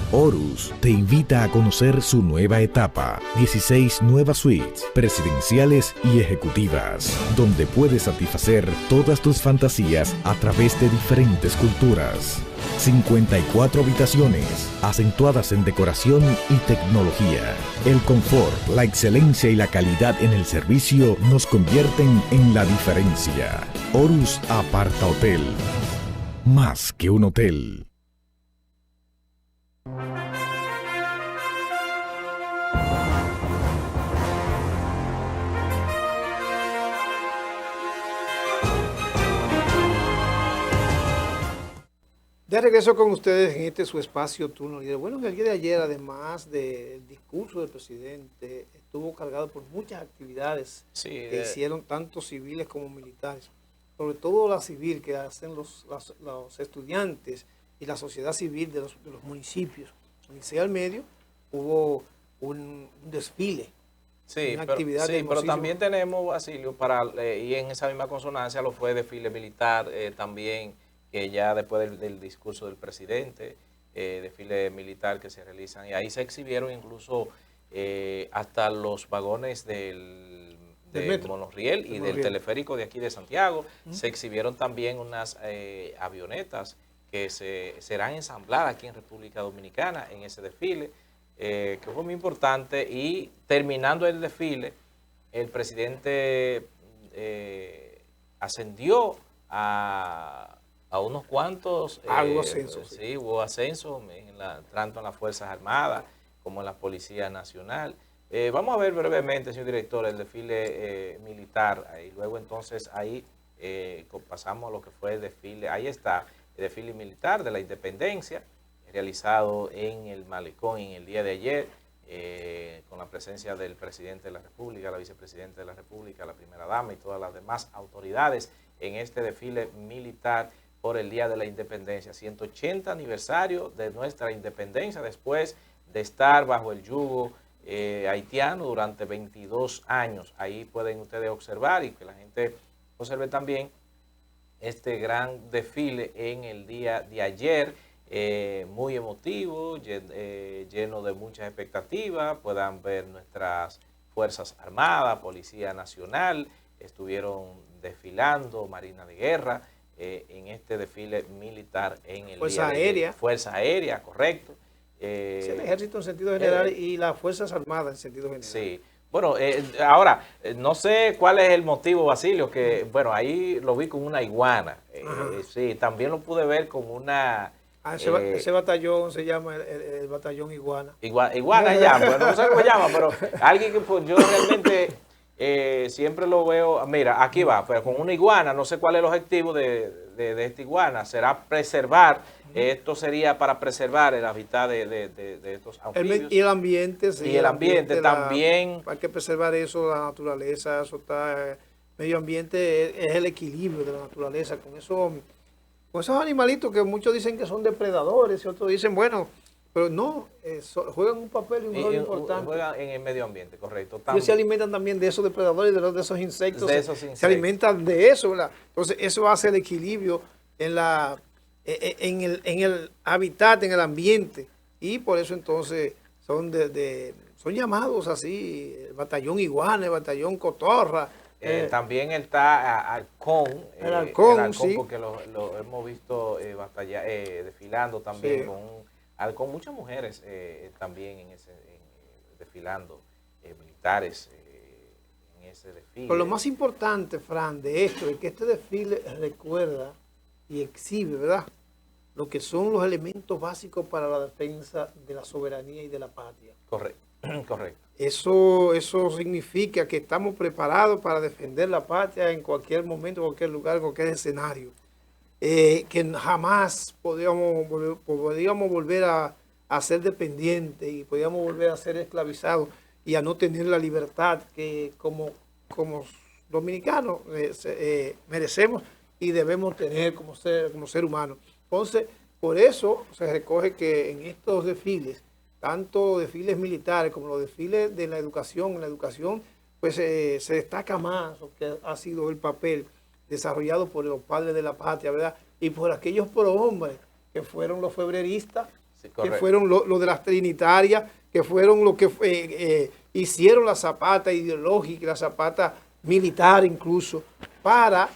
Horus te invita a conocer su nueva etapa, 16 nuevas suites presidenciales y ejecutivas, donde puedes satisfacer todas tus fantasías a través de diferentes culturas. 54 habitaciones, acentuadas en decoración y tecnología. El confort, la excelencia y la calidad en el servicio nos convierten en la diferencia. Horus Aparta Hotel, más que un hotel. De regreso con ustedes en este su espacio Turno Líder. Bueno, el día de ayer, además del discurso del presidente, estuvo cargado por muchas actividades que hicieron tanto civiles como militares. Sobre todo la civil que hacen los estudiantes y la sociedad civil de los municipios. En Licey al Medio hubo un desfile. Pero también tenemos, Basilio, y en esa misma consonancia lo fue desfile militar también que ya después del discurso del presidente, desfile militar que se realizan, y ahí se exhibieron incluso hasta los vagones del monorriel y del teleférico de aquí de Santiago. Se exhibieron también unas avionetas que serán ensambladas aquí en República Dominicana en ese desfile, que fue muy importante. Y terminando el desfile, el presidente ascendió a unos cuantos... Hubo ascenso. Sí, hubo ascenso, tanto en las Fuerzas Armadas como en la Policía Nacional. Vamos a ver brevemente, señor director, el desfile militar, y luego entonces ahí pasamos a lo que fue el desfile. Ahí está el desfile militar de la Independencia, realizado en el Malecón en el día de ayer, con la presencia del presidente de la República, la vicepresidenta de la República, la primera dama y todas las demás autoridades en este desfile militar por el Día de la Independencia, 180 aniversario de nuestra independencia, después de estar bajo el yugo haitiano durante 22 años. Ahí pueden ustedes observar, y que la gente observe también este gran desfile en el día de ayer, muy emotivo, lleno de muchas expectativas. Puedan ver nuestras Fuerzas Armadas, Policía Nacional, estuvieron desfilando, Marina de Guerra, en este desfile militar en el Fuerza día de Aérea. Fuerza Aérea, correcto. Sí, el ejército en sentido general y las Fuerzas Armadas en sentido general. Sí. Bueno, ahora, no sé cuál es el motivo, Basilio, que, bueno, ahí lo vi con una iguana. Sí, también lo pude ver con una... Ese batallón se llama el batallón Iguana. Iguana llama, bueno, no sé cómo llama, pero alguien que pues, yo realmente siempre lo veo. Mira, aquí va, pues con una iguana, no sé cuál es el objetivo de esta iguana, será preservar, esto sería para preservar el hábitat de estos anfibios. Y el ambiente, sí. Y el ambiente también. Hay que preservar eso, la naturaleza, eso está... Medio ambiente es el equilibrio de la naturaleza, con esos animalitos que muchos dicen que son depredadores y otros dicen, bueno, pero no, juegan un papel y un rol importante. Juegan en el medio ambiente, correcto. Ellos se alimentan también de esos depredadores, de esos insectos. Se alimentan de eso, ¿verdad? Entonces eso hace el equilibrio en el hábitat, en el ambiente. Y por eso entonces son llamados así, el batallón Iguana, el batallón Cotorra. También está Halcón, el halcón, sí, porque lo hemos visto desfilando también, sí, con un halcón, muchas mujeres también desfilando, militares en ese desfile. Pero lo más importante, Fran, de esto es que este desfile recuerda y exhibe, ¿verdad?, lo que son los elementos básicos para la defensa de la soberanía y de la patria. Correcto. Correcto. Eso significa que estamos preparados para defender la patria en cualquier momento, en cualquier lugar, en cualquier escenario. Que jamás podríamos volver a ser dependientes y podríamos volver a ser esclavizados y a no tener la libertad que como dominicanos merecemos y debemos tener como ser humano. Entonces, por eso se recoge que en estos desfiles, tanto desfiles militares como los desfiles de la educación, en la educación pues se destaca más lo que ha sido el papel desarrollado por los padres de la patria, ¿verdad? Y por aquellos prohombres que fueron los febreristas, sí, que fueron los de las trinitarias, que fueron los que hicieron la zapata ideológica, la zapata militar incluso, para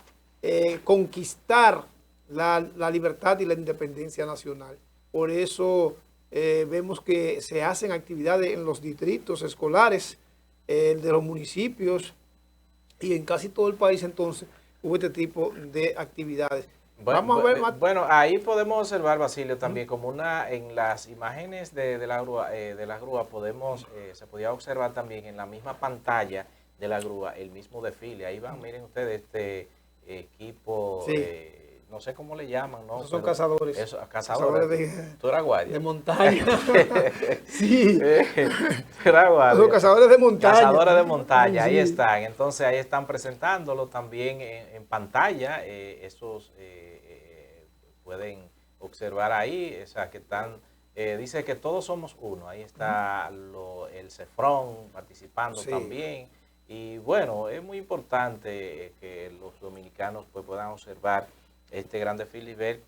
conquistar la libertad y la independencia nacional. Por eso vemos que se hacen actividades en los distritos escolares de los municipios y en casi todo el país. Entonces hubo este tipo de actividades. Vamos a ver más. Bueno, ahí podemos observar, Basilio, también como en las imágenes de la grúa podemos, se podía observar también en la misma pantalla de la grúa el mismo desfile. Ahí van, miren ustedes este equipo, sí, no sé cómo le llaman, ¿no? Esos son cazadores. Cazadores de, ¿tú eras guardia? De montaña. Sí. Era guardia. Son cazadores de montaña. Cazadores de montaña, sí, ahí están. Entonces ahí están presentándolo también en pantalla. Esos pueden observar ahí, o sea, que están, dice que todos somos uno. Ahí está el CEFRON participando, sí, también. Y bueno, es muy importante que los dominicanos pues puedan observar este gran desfile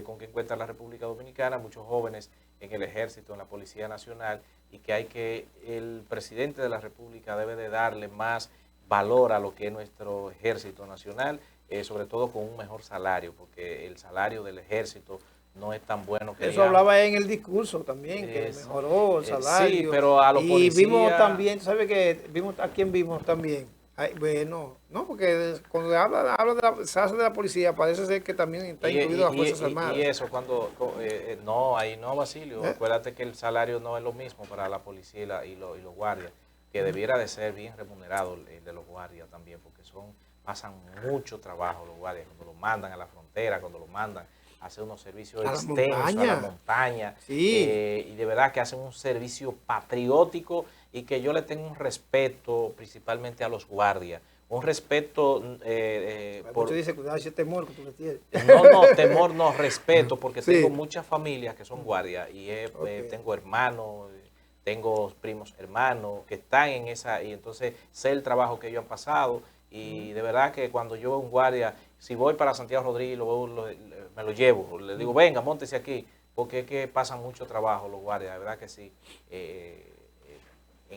con que cuenta la República Dominicana, muchos jóvenes en el Ejército, en la Policía Nacional, y que el presidente de la República debe de darle más valor a lo que es nuestro Ejército Nacional, sobre todo con un mejor salario, porque el salario del Ejército no es tan bueno que eso digamos. Hablaba en el discurso también, que mejoró el salario. Sí, pero a los policías... Y vimos también, ¿sabe qué? ¿A quién vimos también? Bueno, no, porque cuando se hace de la policía, parece ser que también está incluido las Fuerzas Armadas. Y eso, no, ahí no, Basilio, acuérdate que el salario no es lo mismo para la policía y los guardias, que debiera de ser bien remunerado el de los guardias también, porque pasan mucho trabajo los guardias, cuando los mandan a la frontera, cuando los mandan a hacer unos servicios extensos a la montaña, sí. Y de verdad que hacen un servicio patriótico, y que yo le tengo un respeto principalmente a los guardias, un respeto... Usted dice, cuidado, ese temor que tú le tienes. No, temor no, respeto, porque sí. Tengo muchas familias que son guardias, y tengo hermanos, tengo primos hermanos que están en esa, y entonces sé el trabajo que ellos han pasado, y de verdad que cuando yo veo un guardia, si voy para Santiago Rodríguez, me lo llevo, le digo, venga, móntese aquí, porque es que pasan mucho trabajo los guardias, de verdad que sí.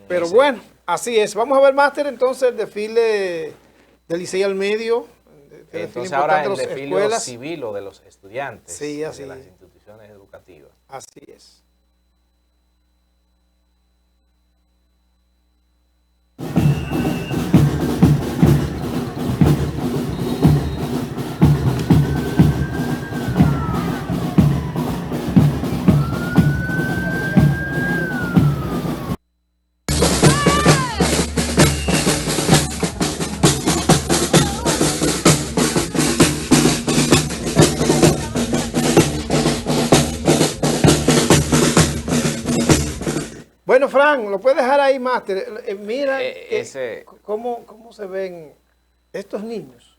Pero bueno, así es. Vamos a ver, Máster, entonces el desfile del Licey al medio. Entonces ahora el desfile civil o de los estudiantes, sí, así de las instituciones educativas. Así es. Bueno, Fran, lo puedes dejar ahí, Máster. Mira cómo se ven estos niños,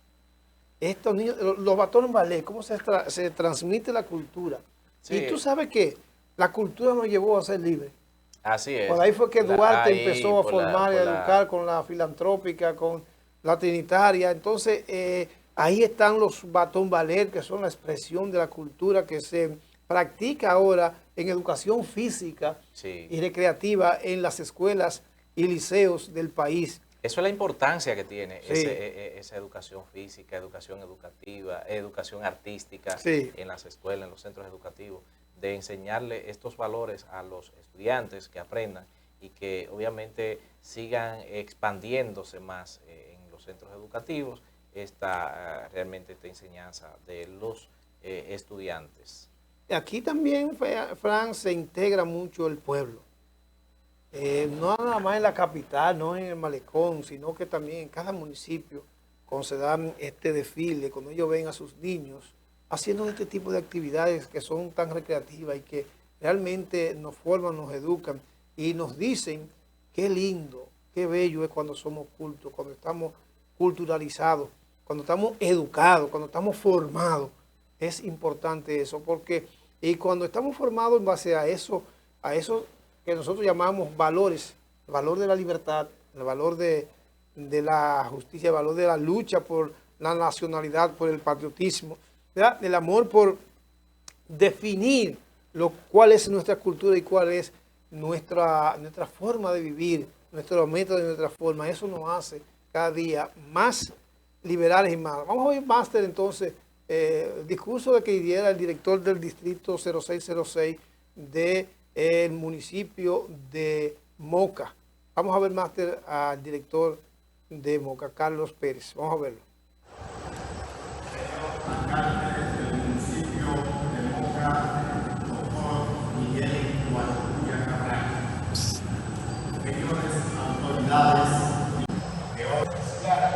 los batones ballet, cómo se transmite la cultura. Sí. Y tú sabes que la cultura nos llevó a ser libres. Así es. Por ahí fue que Duarte empezó a formar y a educar con la filantrópica, con la trinitaria. Entonces, ahí están los batón ballet, que son la expresión de la cultura que se practica ahora en educación física y recreativa en las escuelas y liceos del país. Eso es la importancia que tiene esa educación física, educación educativa, educación artística en las escuelas, en los centros educativos, de enseñarle estos valores a los estudiantes que aprendan y que obviamente sigan expandiéndose más en los centros educativos realmente esta enseñanza de los estudiantes. Aquí también, Fran, se integra mucho el pueblo. No nada más en la capital, no en el malecón, sino que también en cada municipio, cuando se dan este desfile, cuando ellos ven a sus niños haciendo este tipo de actividades que son tan recreativas y que realmente nos forman, nos educan y nos dicen qué lindo, qué bello es cuando somos cultos, cuando estamos culturalizados, cuando estamos educados, cuando estamos formados. Es importante eso, y cuando estamos formados en base a eso que nosotros llamamos valores, el valor de la libertad, el valor de la justicia, el valor de la lucha por la nacionalidad, por el patriotismo, ¿verdad? El amor por definir cuál es nuestra cultura y cuál es nuestra forma de vivir, nuestro método y nuestra forma. Eso nos hace cada día más liberales y más. Vamos a oír, Máster, entonces, el discurso que diera el director del distrito 0606 del municipio de Moca. Vamos a ver, Máster, al director de Moca, Carlos Pérez. Vamos a verlo. Señor alcalde del municipio de Moca, doctor Miguel Guadalupe Cabral. Señores autoridades de oficial,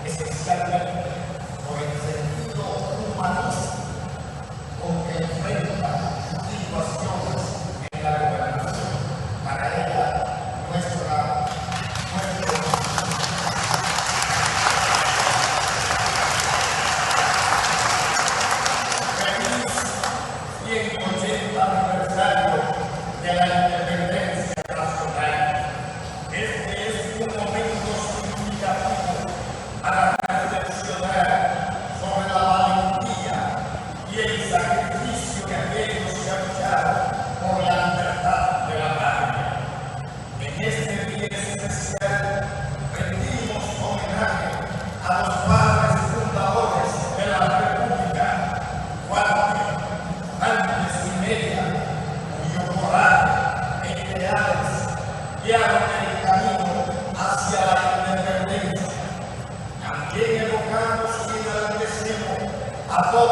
especialmente por el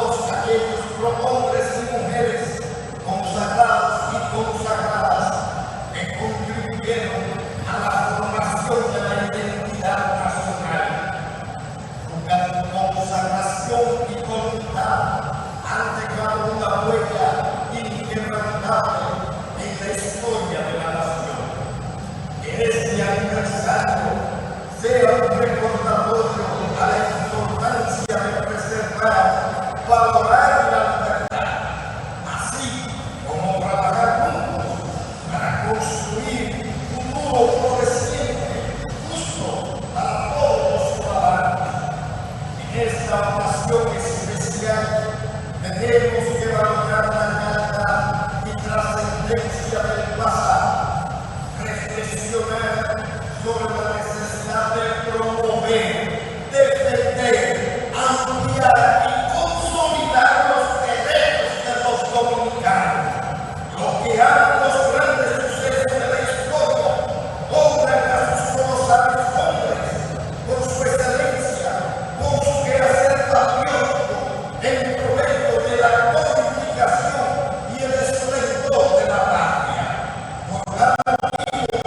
todos aquellos hombres y mujeres consagrados y consagradas que contribuyeron a la formación de la identidad nacional. Su consagración y voluntad han dejado una huella inquebrantable en la historia de la nación. Que este aniversario sea un recordatorio a la importancia de preservar, valorar la libertad, así como trabajar juntos para construir un futuro floreciente, justo para todos los ciudadanos. En esta ocasión especial tenemos que valorar la calidad y trascendencia del pasado, reflexionar sobre la necesidad de promover, defender, ampliar y consolidar los derechos de los dominicanos. Lo que hagan los grandes sucesos de la historia honran a sus colosales hombres por su excelencia, por su quehacer patriótico en provecho de la glorificación y el esplendor de la patria. Por cada motivo,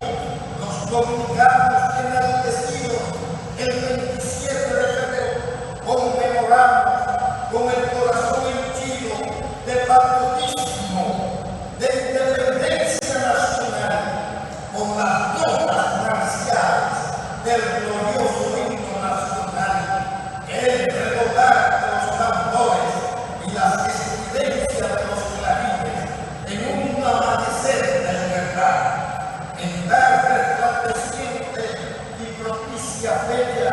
los dominicanos enaltecidos el 27 de febrero conmemoramos con el corazón henchido de patriotismo, de independencia nacional, con las notas marciales del glorioso himno nacional, el redoblar de los tambores y las estridencias de los clarines en un amanecer de libertad, en dar resplandeciente y propicia fecha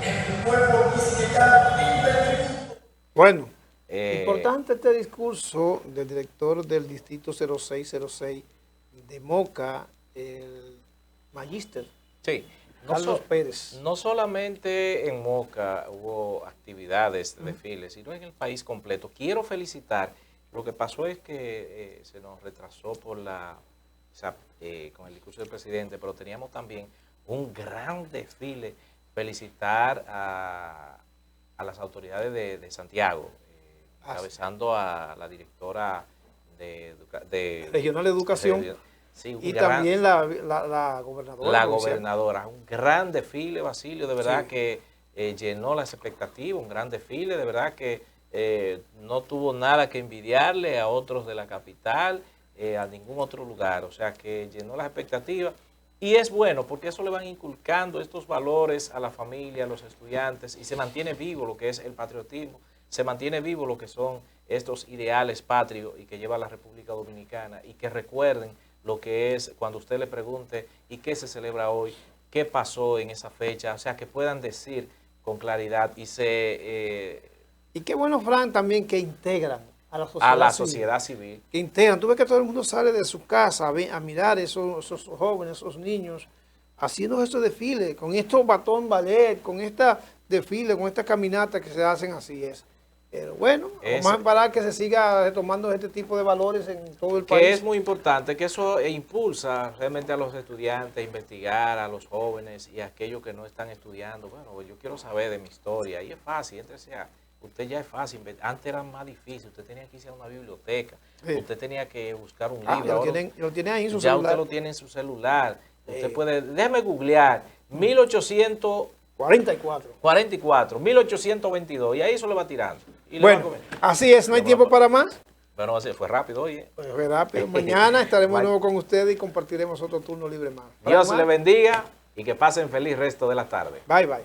el pueblo quisqueyano libre. Bueno, importante este discurso del director del Distrito 0606 de Moca, el magíster Sí. Carlos Pérez. No solamente en Moca hubo actividades de desfiles, sino en el país completo. Quiero felicitar, lo que pasó es que se nos retrasó por con el discurso del presidente, pero teníamos también un gran desfile. Felicitar a las autoridades de Santiago, encabezando a la directora de Regional de Educación. Sí, Y también la gobernadora. La gobernadora. Un gran desfile, Basilio, de verdad que llenó las expectativas, un gran desfile, de verdad que no tuvo nada que envidiarle a otros de la capital, a ningún otro lugar, o sea que llenó las expectativas. Y es bueno porque eso le van inculcando estos valores a la familia, a los estudiantes, y se mantiene vivo lo que es el patriotismo, se mantiene vivo lo que son estos ideales patrios y que lleva la República Dominicana, y que recuerden lo que es cuando usted le pregunte ¿y qué se celebra hoy? ¿Qué pasó en esa fecha? O sea, que puedan decir con claridad y y qué bueno, Fran, también que integran a la sociedad civil. Que integran. Tú ves que todo el mundo sale de su casa a mirar esos jóvenes, esos niños, haciendo estos desfiles, con estos batón ballet, con esta desfile, con esta caminata que se hacen así es. Pero bueno, vamos a esperar que se siga retomando este tipo de valores en todo el país. Que es muy importante, que eso impulsa realmente a los estudiantes a investigar, a los jóvenes y a aquellos que no están estudiando. Bueno, yo quiero saber de mi historia, y es fácil, usted ya es fácil. Antes era más difícil, usted tenía que irse a una biblioteca, usted tenía que buscar un libro. Lo tiene ahí en su ya celular. Usted lo tiene en su celular. Usted puede, déjeme googlear, 1844, 1822, y ahí eso le va tirando. Bueno, así es, no hay tiempo para más. Bueno, fue rápido hoy. Fue rápido. Mañana estaremos de nuevo con ustedes y compartiremos otro turno libre más. Dios le bendiga y que pasen feliz resto de la tarde. Bye, bye.